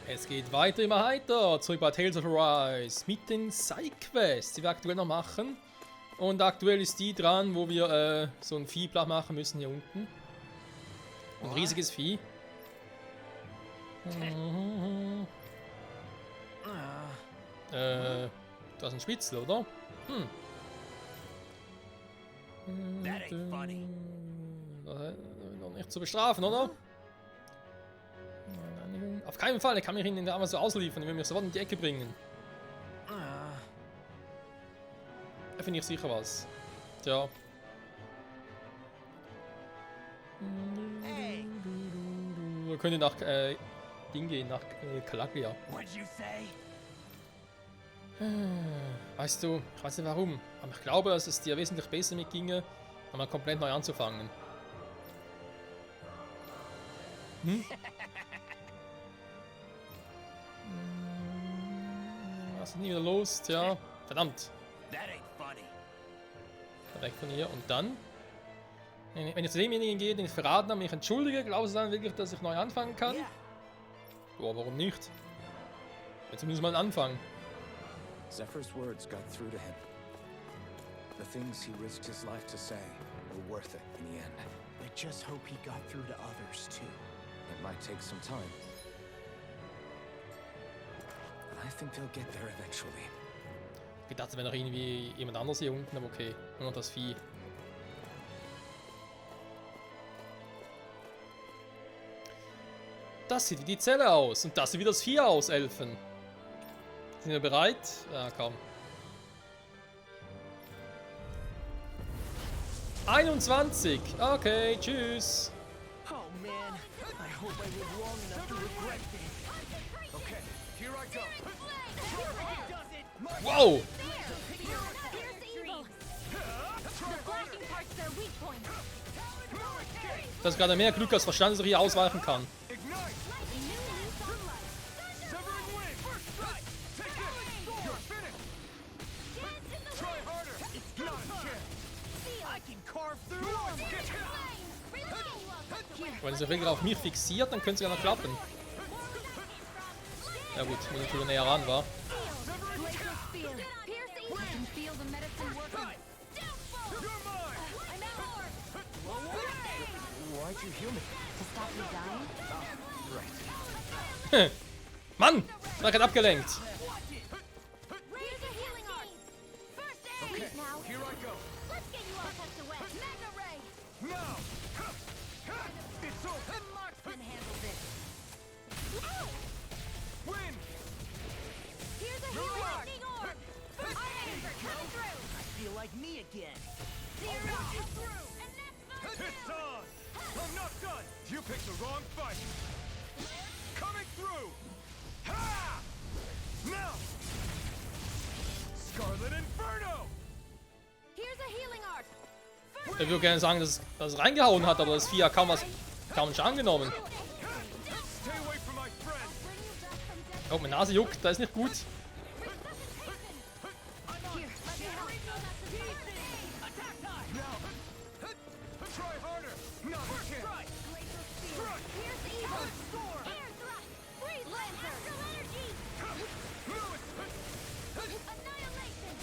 Es geht weiter, immer weiter. Zurück bei Tales of Arise mit den Side-Quests, die wir aktuell noch machen. Und aktuell ist die dran, wo wir so ein Vieh platt machen müssen hier unten. Ein riesiges Vieh. Das ist ein Spitzel, oder? Noch nicht zu bestrafen, oder? Auf keinen Fall, er kann mich in der Amazon so ausliefern, er will mich sofort in die Ecke bringen. Da finde ich sicher was. Tja. Wir können nach Ding gehen, nach Calaglia. Weißt du, ich weiß nicht warum, aber ich glaube, dass es dir wesentlich besser mitginge, einmal komplett neu anzufangen. Was ist denn wieder los? Tja, verdammt. Weg von hier. Und dann? Wenn ich zu demjenigen gehe, den ich verraten habe, mich entschuldige, glaubst du dann wirklich, dass ich neu anfangen kann? Boah, warum nicht? Jetzt zumindest mal anfangen. Zephyr's words got through to him. The things he risked his life to say were worth it in the end. I just hope he got through to others too. It might take some time. But I think they'll get there eventually. Ich dachte, wenn noch irgendwie jemand anderes hier unten, aber okay, nur noch das Vieh. Das sieht wie die Zelle aus und das sieht wie das Vieh aus, Elfen. Sind wir bereit? Ja, komm. 21. Okay, tschüss. Oh man, I hope I live long enough to regret this. Okay, here I go. Wow. Das ist gerade mehr Glück als Verstand, dass ich hier ausweichen kann. Wenn sie Regel auf mich fixiert, dann könnte es ja noch klappen. Ja gut, wenn ich wieder näher ran war. Mann! Ich bin abgelenkt. Like me again. It's on! I'm not done! You picked the wrong fight! Coming through! Ha! Now! Scarlet Inferno! Here's a healing art. Ich würde gerne sagen, dass es reingehauen hat, aber das Vieh hat kaum nicht angenommen. Stay away from my friend! Oh, meine Nase juckt, das ist nicht gut. Try harder! No, we can't!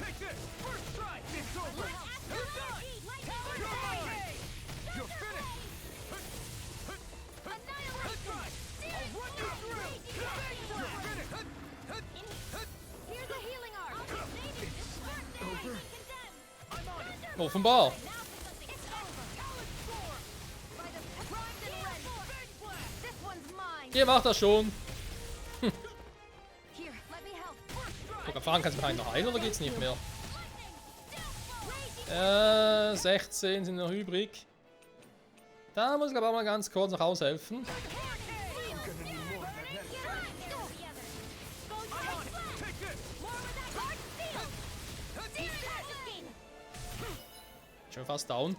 Take this! First try! It's over! You're done! You're mine! You're finished! I'll run you through! You're finished! Here's a healing art. Over. I'm on it! Offenbar. This one's mine. Ihr macht das schon. Here, let me help. Ich kann fragen, kannst du mich noch heilen oder geht's nicht mehr? 16 sind noch übrig. Da muss ich aber mal ganz kurz noch aushelfen. Schon fast down.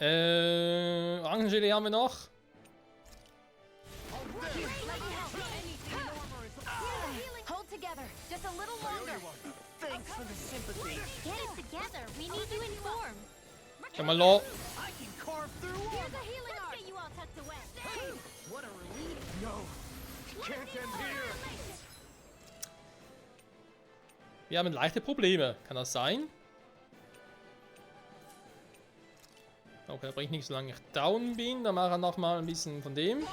Orangengelee haben wir noch. Hold together, just a little longer. Thanks for the sympathy. Get it together. We need you informed. Schon mal low. I can carve through. Here's a healing art. Get you all tucked away. What a relief. No! Can't end here! Wir haben leichte Probleme. Kann das sein? Okay, da bringt nichts, solange ich down bin. Dann machen wir nochmal ein bisschen von dem.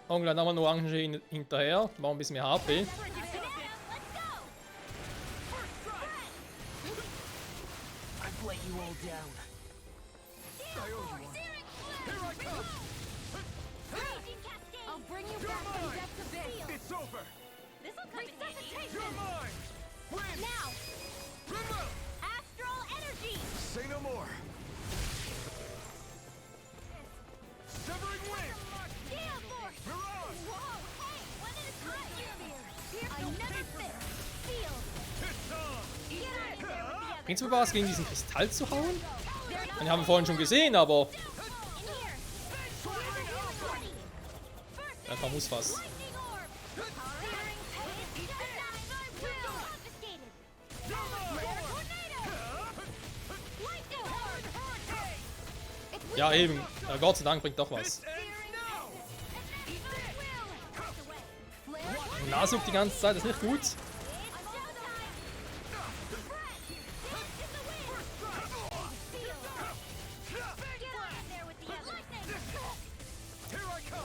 Und gleich nochmal eine Orange hinterher. Machen ein bisschen mehr HP. I've let you all down. I'll bring you back from depths abyss. It's over! This'll come in handy. You're mine! Win! Now, Remove! astral energy. Say no more! Severing Wind! Gale force. Mirage! Whoa, hey, one at a time. I never miss. Feel. It's on! Get out of there with the other. Bringt's mir was gegen diesen Kristall zu hauen? They're not Den haben wir vorhin schon gesehen, aber in here. einfach muss was. Lightning orb. Searing pain. I will. Confiscated. Tornado. Lightning orb. Ja, eben. Gott sei Dank bringt doch was. Nasucht die ganze Zeit, das ist nicht gut.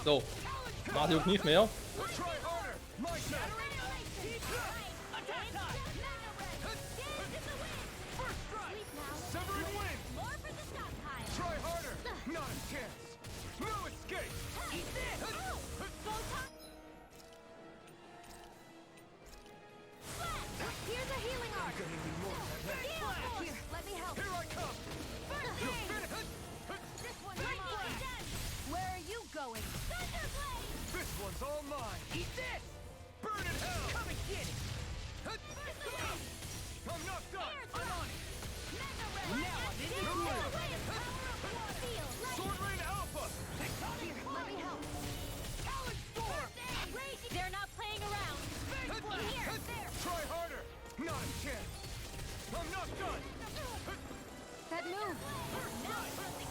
So. Mario nicht mehr. Try harder! My turn! Severing Wind! Try harder! Not a chance! No escape! Here's a healing arc. Here, let me help. Here I come! This one's mine. Where are you going? Thunderblade! This one's all mine! Eat this! Burn in hell! Come and get it! I'm not done! I'm on it! Now I'm in this world! Sword Rain Alpha! Here, let me help. Talon Storm! They're not playing around. Here, there. Try harder! Not a chance! I'm not done! That move.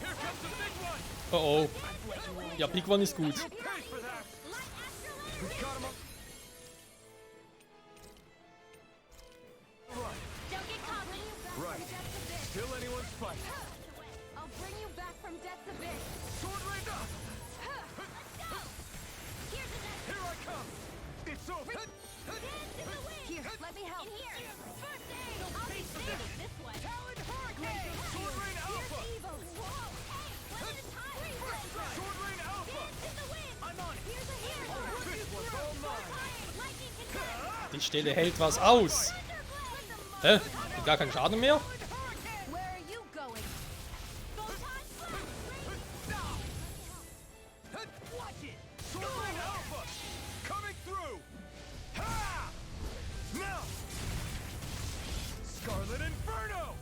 Here comes the big one! Oh oh. Ja, Big One ist gut. Pay for that! Light astral energy. Got him up! Right, Don't get cocky. right. Still anyone's fight. I'll bring you back from death's abyss. Sword Rain up! Let's go. Here's a net. Here I come! It's over! Here, let me help. In here. First aid. I'll be standing this way. Talon hurricane. Sword Rain Alpha! Evil. Whoa. Hey, one at a time. Sword Rain Alpha! Dance in the wind. I'm on it! Here's a hero. This one's all mine! Lightning can touch. Die Stelle hält was aus. Hä? Hat gar keinen Schaden mehr? Where are you going? Watch it! Sword Rain Alpha! Coming through! Ha! Now! Scarlet Inferno!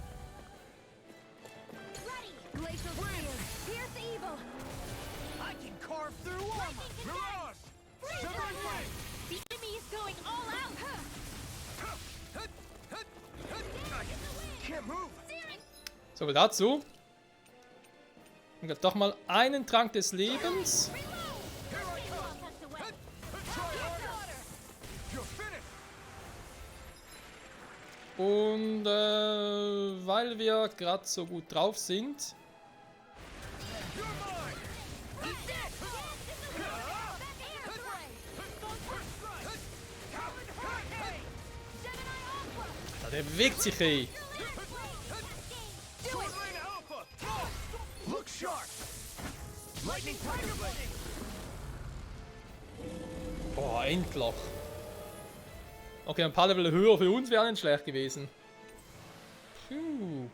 Ready. Glacial spear. Pierce evil. I can carve through armor! Lightning can Mirage! Freeze Severing her. Wind! The enemy is going all out. Can't move! So viel dazu. Und jetzt doch mal einen Trank des Lebens. Here I come! Try harder! You're finished! Und weil wir gerade so gut drauf sind, You're mine! da der bewegt sich ey. Sword Rain Alpha! Look sharp! Lightning Tiger Blade! Boah, endlich. Okay, ein paar Level höher für uns wäre nicht schlecht gewesen. Puh.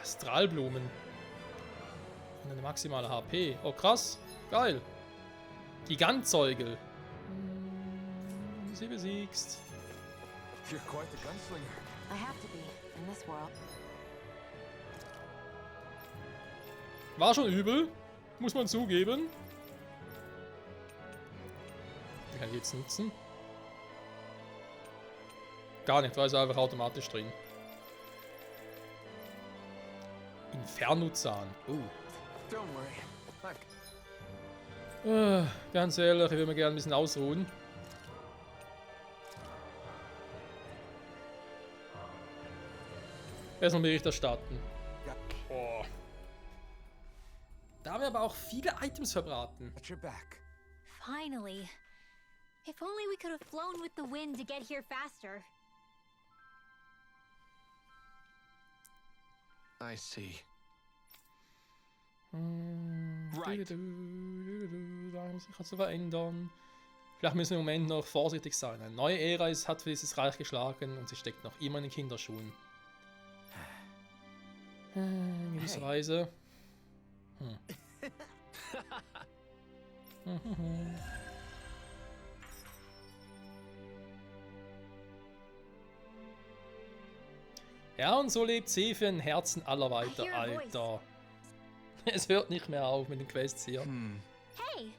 Astralblumen. Und eine maximale HP. Oh krass. Geil. Gigantzeugel. Sie besiegst. You're quite the gunslinger. I have to be in this world. War schon übel. Muss man zugeben. Die kann ich jetzt nutzen. Gar nicht, weil sie einfach automatisch drin. Infernuzahn. Don't worry. Ganz ehrlich, ich würde mir gerne ein bisschen ausruhen. Erstmal Bericht erstatten. Oh. Da haben wir aber auch viele Items verbraten. At your back. Finally. If only we could have flown with the wind to get here faster. I see. Right. Da muss sich zu verändern. Vielleicht müssen wir im Moment noch vorsichtig sein. Eine neue Ära hat für dieses Reich geschlagen und sie steckt noch immer in den Kinderschuhen. In gewisser Weise. Ja, und so lebt sie für ein Herzen aller weiter, Alter. Es hört nicht mehr auf mit den Quests hier. Hey!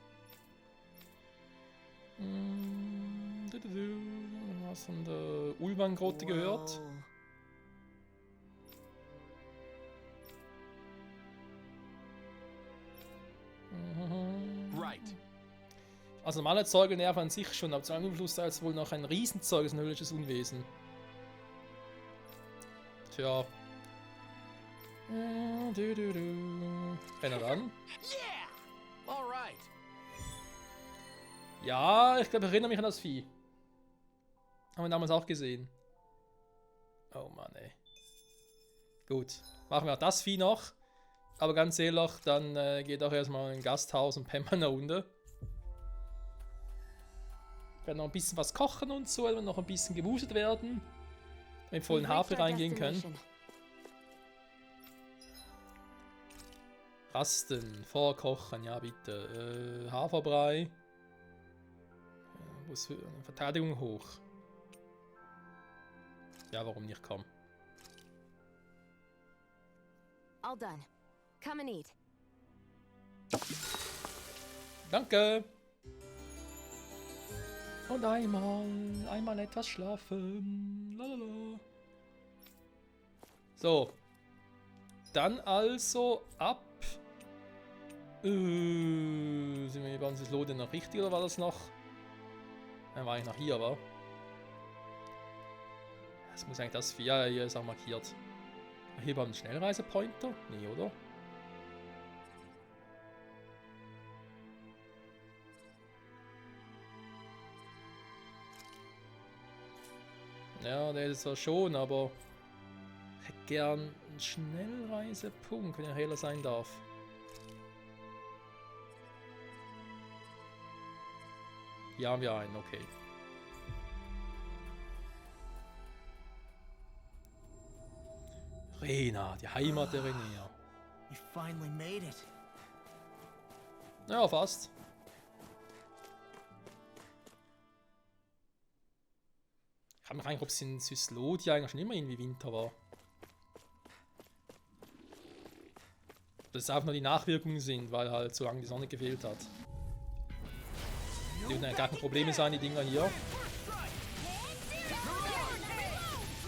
Was von der Ulban-Grotte gehört? Right. Also normale Zeuge nerven an sich schon, aber zu einem Fluss ist wohl noch ein Riesenzeug, ein höllisches Unwesen. Tja. Renner ran. Alright. Ja, ich glaube, ich erinnere mich an das Vieh. Haben wir damals auch gesehen. Oh Mann, ey. Gut, machen wir auch das Vieh noch. Aber ganz ehrlich, dann geht auch erstmal in ein Gasthaus und pennt mal eine Runde. Werden noch ein bisschen was kochen und so, und noch ein bisschen gewuselt werden. Damit wir vollen Hafer reingehen können. Rasten, vorkochen, ja bitte. Haferbrei. Muss Verteidigung hoch. Ja, warum nicht, komm. All done. Come and eat. Danke. Und einmal etwas schlafen. Lalala. So. Dann also ab. Sind wir bei uns das Lode noch richtig oder war das noch? War eigentlich noch hier, aber. Das muss eigentlich das 4 hier ist auch markiert. Hier beim Schnellreisepointer? Nee, oder? Ja, der ist zwar schon, aber ich hätte gern einen Schnellreisepunkt, wenn er heller sein darf. Hier haben wir einen, okay. Rena, die Heimat der Renea. You finally made it. Ja, fast. Ich frage mich eigentlich, ob es in Süßlodi eigentlich schon immer irgendwie Winter war. Dass es einfach nur die Nachwirkungen sind, weil halt so lange die Sonne gefehlt hat. Die würden gar keine Probleme sein, die Dinger hier.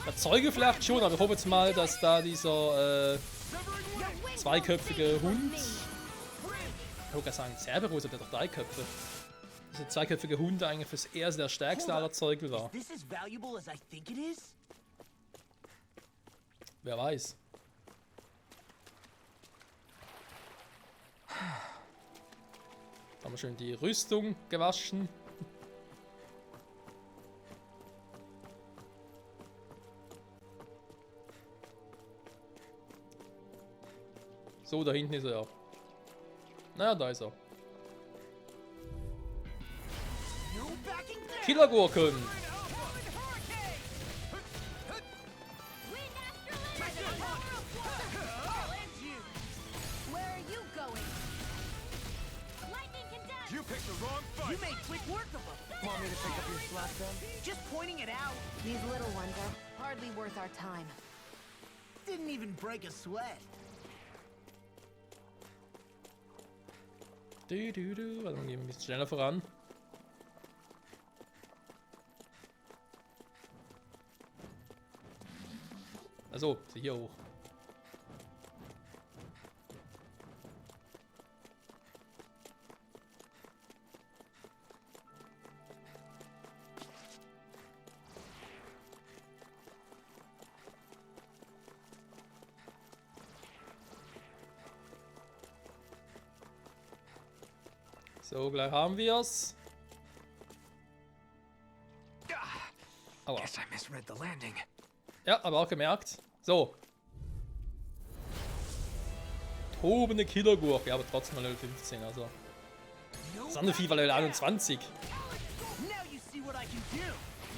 Der Zeuge vielleicht schon, aber ich hoffe jetzt mal, dass da dieser zweiköpfige Hund. Ich wollte gerade sagen, Cerberus hat ja doch 3 Köpfe. Dieser zweiköpfige Hund eigentlich fürs erste der stärkste aller Zeuge war. Is this as valuable as I think it is? Wer weiß. Haben wir schön die Rüstung gewaschen. So, da hinten ist er ja. Naja, da ist er. Killergurken! Where are you going? Lightning can dash! You picked the wrong fight! You made quick work of them. Want me to pick up your slack then? Just pointing it out. These little ones are hardly worth our time. Didn't even break a sweat. Also gehen wir ein bisschen schneller voran. Also, hier hoch. So, gleich haben wir's. Aua. Guess I misread the landing. Ja, aber auch gemerkt. So. Tobende Killergurke, ja, aber trotzdem mal Level 15, also. Das andere Vieh war Level 21. Now you see what I can do.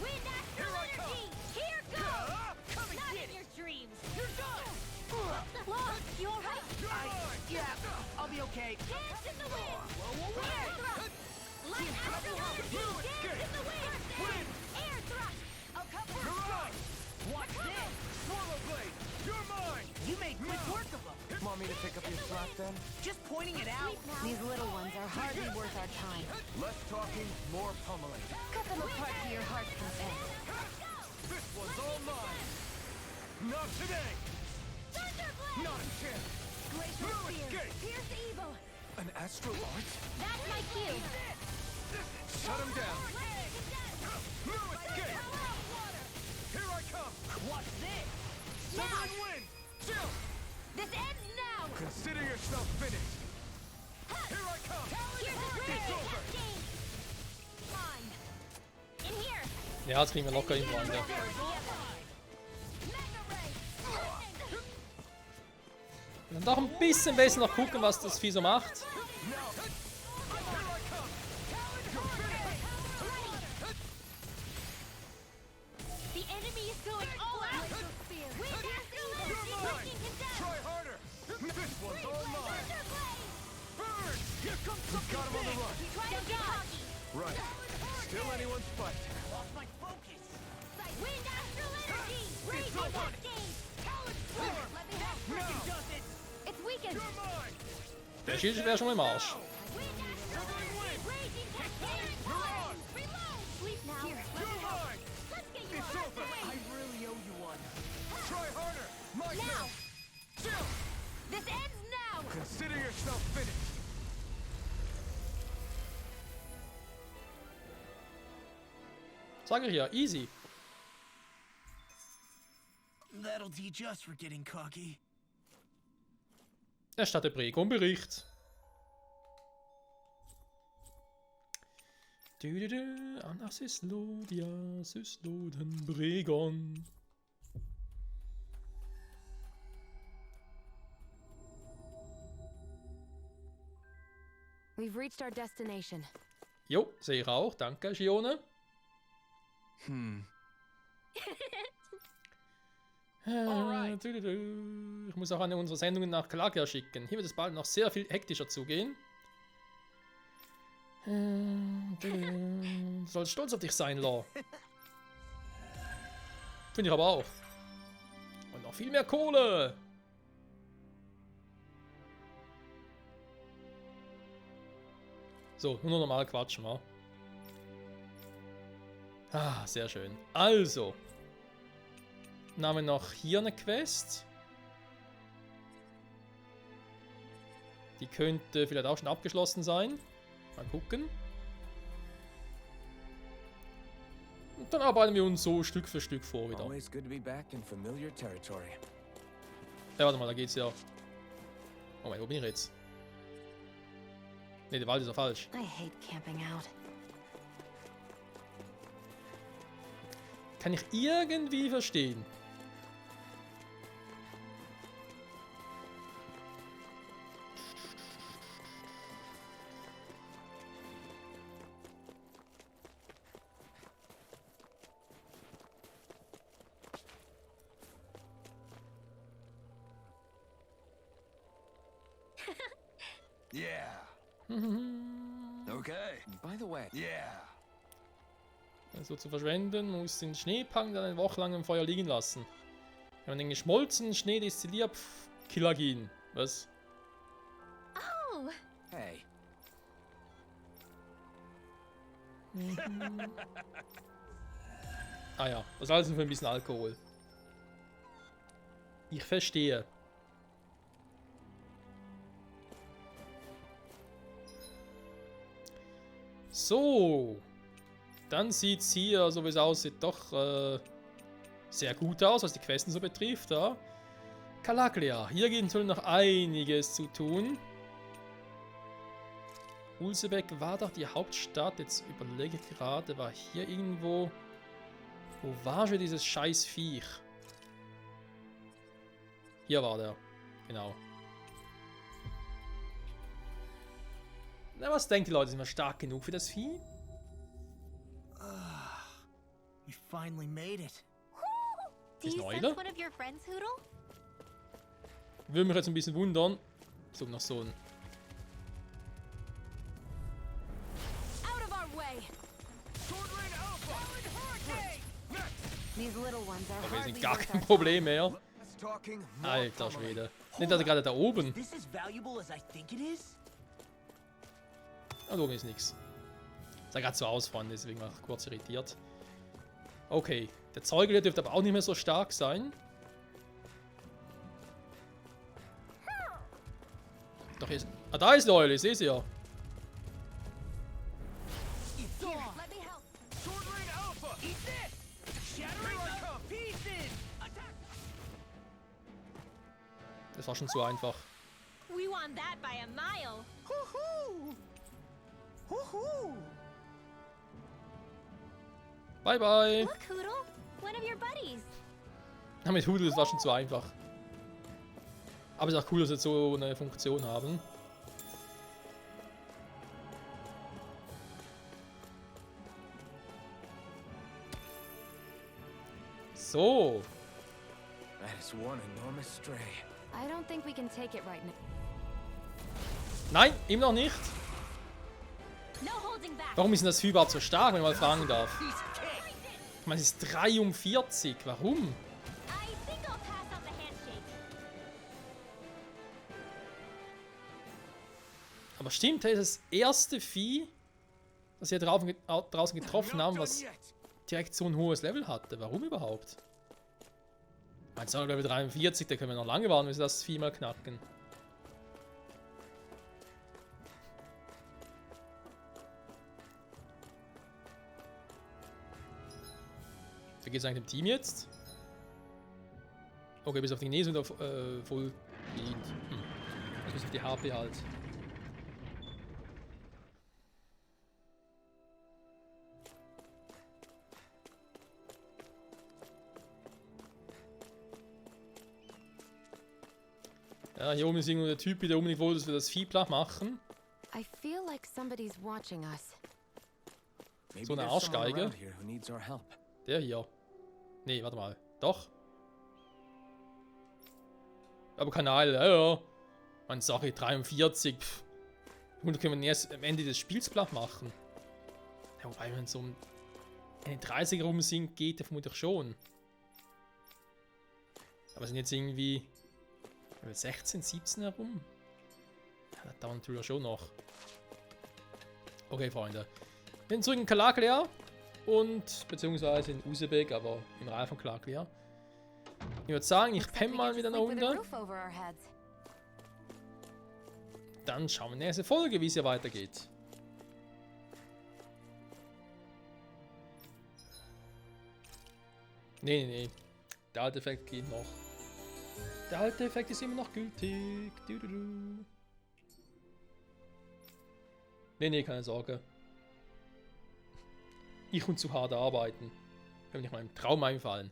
Wind astral energy! Here goes! Not in your dreams! You're done! Look, you alright? Yeah, I'll be okay. Dance in the wind! Air thrust! Light astral energy! Dance in the wind! Air thrust! I'll come for a strike! Watch this. Swallow Blade, you're mine! You made quick work of them. Want me to pick up your slack then? Just pointing it out. These little ones are hardly worth our time. Less talking, more pummeling. Cut them apart to your heart's content. This one's all mine! Not today! Thunderblade! Not a chance! Glacial No Spear! escape! Pierce evil! An astral art? That's my cue! Shut him down! No escape! Here I come! Watch this. Southern wind! Chill! This ends now! Consider yourself finished! Here I come! Here's a It's great over! game! Fine! In here! Ja, das kriegen wir locker hin, Freunde. Mega Ray! Lightning! Und dann doch ein bisschen besser noch gucken, was das Vieh so macht. The enemy is going all out! Wind astral energy breaking him down! Try harder! This one's all mine! Thunderblade! Burn! Here comes something got him on the run! Try to dodge! Right. Still anyone's fight. Lost my focus. Wind astral energy! Raging cascade! Talon Storm! Let me have Now! Does it? It's weakened! You're mine! Der Schild wäre schon mal im Arsch. Wind astral energy! Raging cascade! You're on! Reload! Sleep now! Here, let You're me help! mine! Let's get you It's on over! I really owe you one. Try harder! My Now! turn! Chill! This ends now! Consider yourself finished! Sag ich ja, easy. That'll teach us for getting cocky. Erstatte Prägon-Bericht. Anna Syslodia, Sysloden, Prägon. We've reached our destination. Jo, sehe ich auch. Danke, Gione. Ich muss auch eine unserer Sendungen nach Kalakia schicken. Hier wird es bald noch sehr viel hektischer zugehen. Du sollst stolz auf dich sein, Law. Finde ich aber auch. Und noch viel mehr Kohle. So, nur noch normal quatschen, wa? Ah, sehr schön. Also. Dann haben wir noch hier eine Quest. Die könnte vielleicht auch schon abgeschlossen sein. Mal gucken. Und dann arbeiten wir uns so Stück für Stück vor wieder. Always good to be back in familiar territory. Ja, warte mal, da geht's ja. Oh mein, wo bin ich jetzt? Ne, der Wald ist ja falsch. I hate camping out. Kann ich irgendwie verstehen. Yeah. Okay. By the way, Yeah. Also zu verschwenden, muss den Schneepank dann eine Woche lang im Feuer liegen lassen. Wenn man den geschmolzenen Schnee destilliert, Killergin. Was? Oh! hey, Ah ja, das alles nur für ein bisschen Alkohol. Ich verstehe. So. Dann sieht es hier, so wie es aussieht, doch sehr gut aus, was die Questen so betrifft. Ja. Kalaklia. Hier gibt es noch einiges zu tun. Ulsebeck war doch die Hauptstadt. Jetzt überlege ich gerade, war hier irgendwo... Wo war schon dieses scheiß Viech? Hier war der. Genau. Na, was denkt die Leute? Sind wir stark genug für das Vieh? We finally made it. Do Ist you Neule? sense one of your friends, Hoodle? Würde mich jetzt ein bisschen wundern. So, noch so ein... Out of our way! Sword Rain Alpha! Hurricane! Next! These little ones are Okay, hardly sind gar worth kein our Problem mehr. Less talking, more Alter family. Schwede. Nicht, dass er gerade da oben... This as valuable as I think it is? Da oben ist nichts. Sah gerade so aus vorne, deswegen war ich kurz irritiert. Okay, der Zeuge dürfte aber auch nicht mehr so stark sein. Doch, hier ist... Ah, da ist Leule, ich sehe sie ja. It's on! Let me help! Sword Rain Alpha! Eat this! Shattering the pieces! Attack! Das war schon zu einfach. We won that by a mile. Hoo-hoo! Hoo-hoo! Bye, bye. Look, Hoodle, one of your buddies. Ja, mit Hudel, das war schon zu einfach. Aber es ist auch cool, dass sie jetzt so eine Funktion haben. So. That is one enormous stray. I don't think we can take it right now. Nein, immer noch nicht. No holding back. Warum ist denn das Vieh überhaupt so stark, wenn man mal fragen darf? Piece of cake! Ich meine, es ist 43. Warum? I think I'll pass on the handshake. Aber stimmt, das ist das erste Vieh, das wir draußen getroffen haben, was direkt so ein hohes Level hatte. Warum überhaupt? Jetzt haben wir Level 43, da können wir noch lange warten, bis wir das Vieh mal knacken. Wie geht es eigentlich dem Team jetzt? Okay, bis auf die Gnese und auf voll bedient. Also bis auf die HP halt. Ja, hier oben ist irgendwo der Typ, der unbedingt wollte, dass wir das Vieh platt machen. I feel like somebody's watching us. Maybe So eine there's someone Arschgeige. around here who needs our help. Der hier. Nee, warte mal. Doch. Aber Kanal, ja. Man, sorry, 43. Pff. Und können wir erst am Ende des Spiels platt machen. Ja, wobei, wenn so um eine 30er rum sind, geht der vermutlich schon. Aber sind jetzt irgendwie 16, 17 herum. Ja, das dauert natürlich schon noch. Okay, Freunde. Wir sind zurück in Kalaklia. Und, beziehungsweise in Usebek, aber im Reihe von Kalaklia. Ich würde sagen, ich Looks like penne we mal get wieder to eine sleep with a Runde. roof over our heads. Dann schauen wir in der nächsten Folge, wie es hier weitergeht. Nee. Der alte Effekt geht noch. Der alte Effekt ist immer noch gültig. Nee, keine Sorge. Ich und zu hart arbeiten. Wenn nicht meinem Traum einfallen.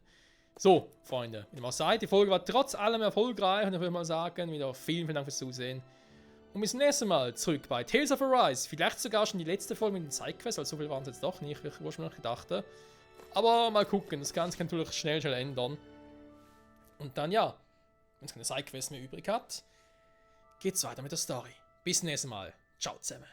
So, Freunde, wie dem auch sei, die Folge war trotz allem erfolgreich und ich würde mal sagen, wieder vielen Dank fürs Zusehen. Und bis zum nächsten Mal zurück bei Tales of Arise. Vielleicht sogar schon die letzte Folge mit den Sidequests, weil so viel waren es jetzt doch nicht, wie ich ursprünglich gedacht habe. Aber mal gucken, das Ganze kann natürlich schnell ändern. Und dann ja, wenn es keine Sidequests mehr übrig hat, geht's weiter mit der Story. Bis zum nächsten Mal. Ciao zusammen.